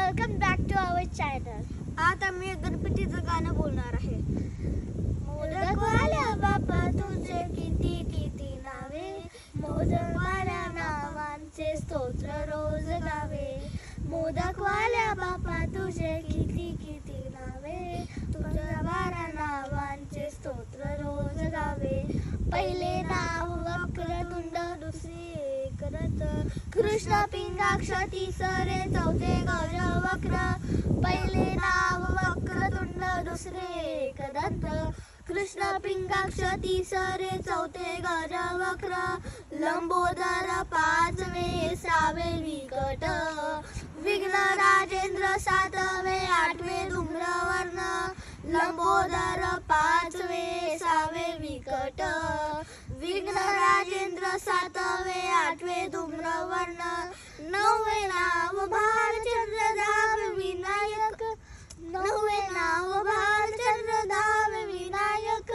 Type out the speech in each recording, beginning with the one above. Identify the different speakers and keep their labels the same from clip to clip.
Speaker 1: Welcome back to our channel.
Speaker 2: आता मी गणपतीचं गाणं बोलणार आहे.
Speaker 1: मोदकवाल्या बाप्पा तुझे किती किती नावे, मोदकवाल्या नावांचे स्तोत्र रोज गावे. मोदकवाल्या बाप्पा तुझे किती किती नावे, तुझ्या 12 नावांचे स्तोत्र रोज गावे. पहिले नाव वक्रतुंड, दुसरे करत कृष्ण पिंगाक्ष, तिसरे चौथे गज वक्र. पहिले नाव वक्रतुंड, दुसरे एकदंत, कृष्ण पिंगाक्ष, तिसरे चौथे गज वक्र. लंबोदर पाचवे, सहावे विकट, विघ्न राजेंद्र सातवे, आठवे धूम्रवर्ण. लंबोदर पाचवे, सहावे विकट, विघ्न राजेंद्र सातवे, आठवे धूम्रवर्ण. नववे नाव भालचंद्र, दहावे विनायक. नववे नाव भालचंद्र, दहावे विनायक.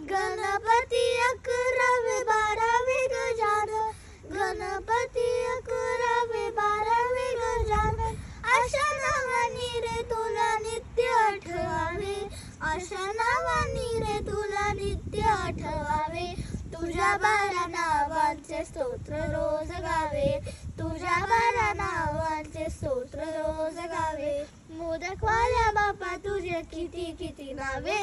Speaker 1: गणपती 11वे, 12वे गजानन. गणपती 11वे, 12वे गजानन. अशा नावानी रे तुला नित्य आठवावे, अशा नावानी रे तुला नित्य आठवावे. तुझ्या 12 नावांचे स्तोत्र रोज गावे, तुझ्या 12 नावांचे स्तोत्र रोज गावे. मोदकवाल्या बाप्पा तुझे किती किती नावे.